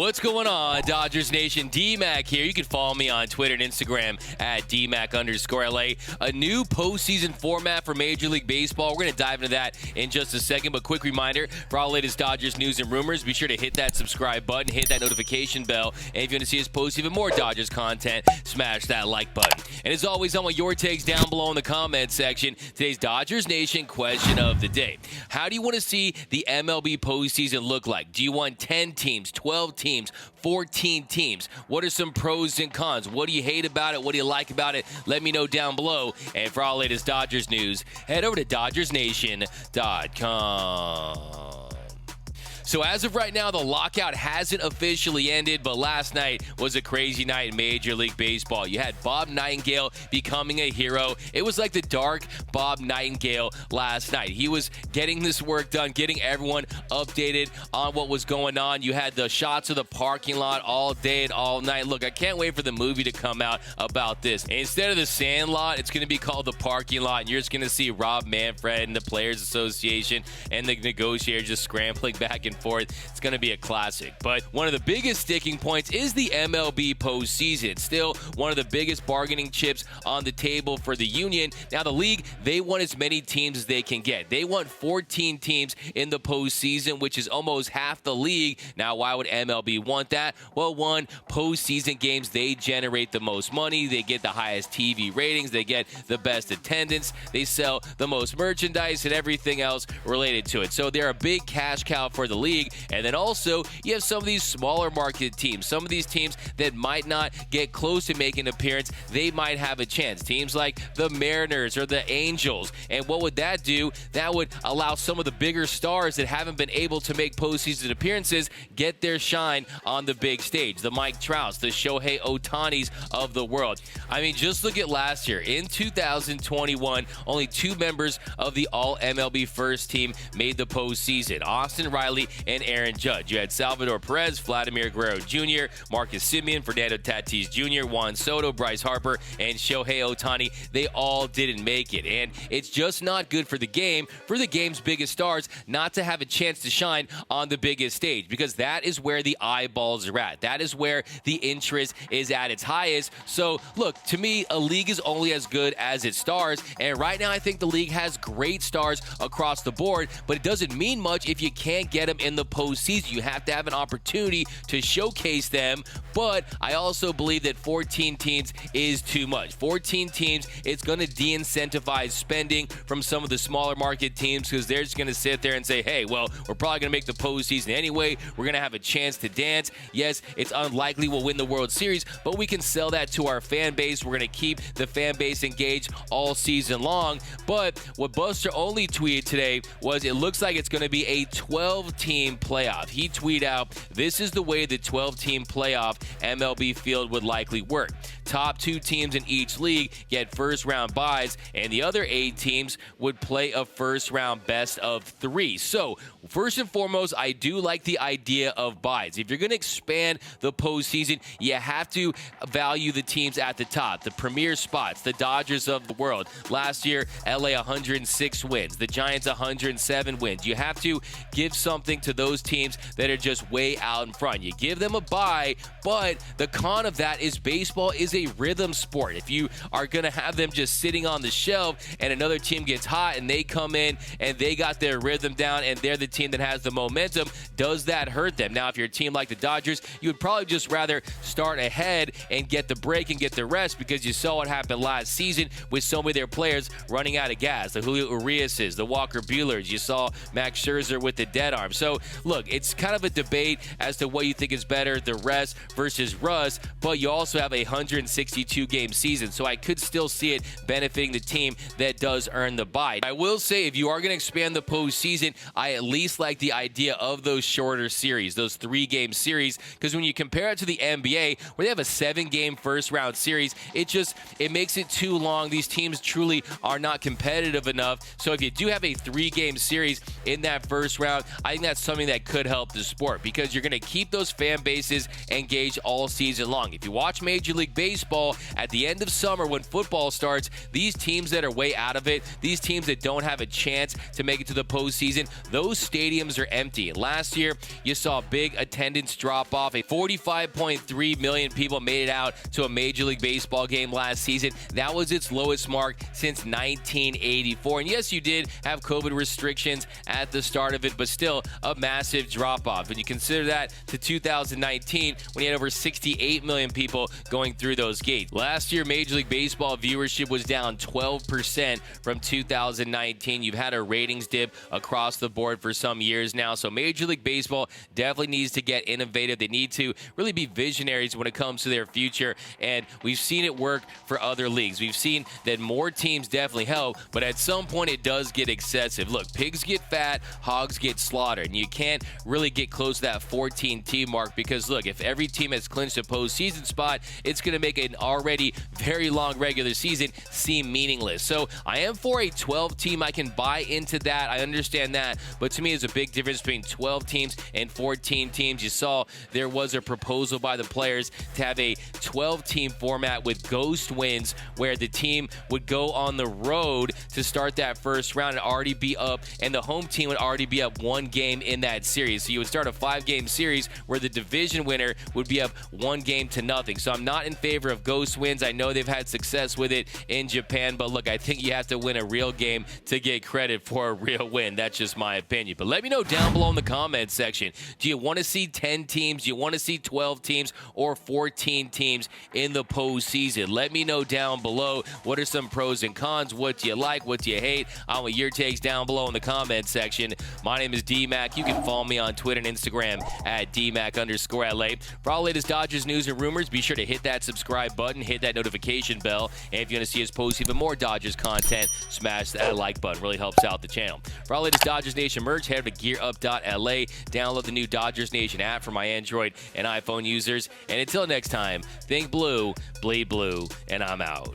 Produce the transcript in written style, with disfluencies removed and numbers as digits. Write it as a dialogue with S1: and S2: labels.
S1: What's going on, Dodgers Nation? D-Mac here. You can follow me on Twitter and Instagram at DMac_LA. A new postseason format for Major League Baseball. We're going to dive into that in just a second, but quick reminder, for all latest Dodgers news and rumors, be sure to hit that subscribe button, hit that notification bell, and if you want to see us post even more Dodgers content, smash that like button. And as always, I want your takes down below in the comment section. Today's Dodgers Nation question of the day. How do you want to see the MLB postseason look like? Do you want 10 teams, 12 teams, 14 teams? What are some pros and cons? What do you hate about it? What do you like about it? Let me know down below. And for all latest Dodgers news, head over to DodgersNation.com. So as of right now, the lockout hasn't officially ended, but last night was a crazy night in Major League Baseball. You had Bob Nightingale becoming a hero. It was like the dark Bob Nightingale last night. He was getting this work done, getting everyone updated on what was going on. You had the shots of the parking lot all day and all night. Look, I can't wait for the movie to come out about this. Instead of the Sandlot, it's going to be called the parking lot, and you're just going to see Rob Manfred and the Players Association and the negotiators just scrambling back and forth. It's going to be a classic. But one of the biggest sticking points is the MLB postseason. Still one of the biggest bargaining chips on the table for the union. Now, the league, they want as many teams as they can get. They want 14 teams in the postseason, which is almost half the league. Now, why would MLB want that? Well, one, postseason games, they generate the most money. They get the highest TV ratings. They get the best attendance. They sell the most merchandise and everything else related to it. So they're a big cash cow for the league. And then also, you have some of these smaller market teams, some of these teams that might not get close to making an appearance, they might have a chance. Teams like the Mariners or the Angels. And what would that do? That would allow some of the bigger stars that haven't been able to make postseason appearances get their shine on the big stage. The Mike Trouts, the Shohei Ohtanis of the world. I mean, just look at last year. In 2021, only 2 members of the All-MLB first team made the postseason. Austin Riley and Aaron Judge. You had Salvador Perez, Vladimir Guerrero Jr., Marcus Semien, Fernando Tatis Jr., Juan Soto, Bryce Harper, and Shohei Ohtani. They all didn't make it. And it's just not good for the game, for the game's biggest stars, not to have a chance to shine on the biggest stage, because that is where the eyeballs are at. That is where the interest is at its highest. So, look, to me, a league is only as good as its stars. And right now, I think the league has great stars across the board, but it doesn't mean much if you can't get them in the postseason. You have to have an opportunity to showcase them, but I also believe that 14 teams is too much. 14 teams, it's going to de-incentivize spending from some of the smaller market teams, because they're just going to sit there and say, hey, well, we're probably going to make the postseason anyway. We're going to have a chance to dance. Yes, it's unlikely we'll win the World Series, but we can sell that to our fan base. We're going to keep the fan base engaged all season long. But what Buster Olney tweeted today was it looks like it's going to be a 12-team playoff. He tweeted out, this is the way the 12-team playoff MLB field would likely work. Top 2 teams in each league get first-round byes, and the other 8 teams would play a first-round best of 3. So, first and foremost, I do like the idea of byes. If you're going to expand the postseason, you have to value the teams at the top, the premier spots, the Dodgers of the world. Last year, LA 106 wins, the Giants 107 wins. You have to give something to those teams that are just way out in front. You give them a bye, but the con of that is baseball is a rhythm sport. If you are going to have them just sitting on the shelf and another team gets hot and they come in and they got their rhythm down and they're the team that has the momentum, does that hurt them? Now, if you're a team like the Dodgers, you would probably just rather start ahead and get the break and get the rest, because you saw what happened last season with so many of their players running out of gas. The Julio Uriases, the Walker Buehlers. You saw Max Scherzer with the dead arm. So, look, it's kind of a debate as to what you think is better, the rest versus rust, but you also have a 162-game season, so I could still see it benefiting the team that does earn the bye. I will say, if you are going to expand the postseason, I at least like the idea of those shorter series, those 3-game series, because when you compare it to the NBA, where they have a 7-game first-round series, it makes it too long. These teams truly are not competitive enough. So if you do have a 3-game series in that first round, I think that's something that could help the sport because you're going to keep those fan bases engaged all season long. If you watch Major League Baseball at the end of summer when football starts, these teams that are way out of it, these teams that don't have a chance to make it to the postseason, those stadiums are empty. And last year, you saw a big attendance drop off. 45.3 million people made it out to a Major League Baseball game last season. That was its lowest mark since 1984. And yes, you did have COVID restrictions at the start of it, but still a massive drop off. And you consider that to 2019 when you had over 68 million people going through those gates. Last year, Major League Baseball viewership was down 12% from 2019. You've had a ratings dip across the board for some years now. So Major League Baseball definitely needs to get innovative. They need to really be visionaries when it comes to their future. And we've seen it work for other leagues. We've seen that more teams definitely help, but at some point it does get excessive. Look, pigs get fat, hogs get slaughtered, and you can't really get close to that 14-team mark because, look, if every team has clinched a postseason spot, it's going to make an already very long regular season seem meaningless. So I am for a 12-team. I can buy into that. I understand that, but to me, there's a big difference between 12 teams and 14 teams. You saw there was a proposal by the players to have a 12-team format with ghost wins where the team would go on the road to start that first round and already be up, and the home team would already be up one game in that series. So you would start a 5-game series where the division winner would be up 1-0. So I'm not in favor of ghost wins. I know they've had success with it in Japan, but look, I think you have to win a real game to get credit for a real win. That's just my opinion. But let me know down below in the comments section. Do you want to see 10 teams? Do you want to see 12 teams or 14 teams in the postseason? Let me know down below. What are some pros and cons? What do you like? What do you hate? I want your takes down below in the comments section. My name is D-Mac. You can follow me on Twitter and Instagram at DMac_LA. For all the latest Dodgers news and rumors, be sure to hit that subscribe button, hit that notification bell, and if you want to see us post even more Dodgers content, smash that like button. Really helps out the channel. For all the latest Dodgers Nation merch, head over to gearup.la. Download the new Dodgers Nation app for my Android and iPhone users. And until next time, think blue, bleed blue, and I'm out.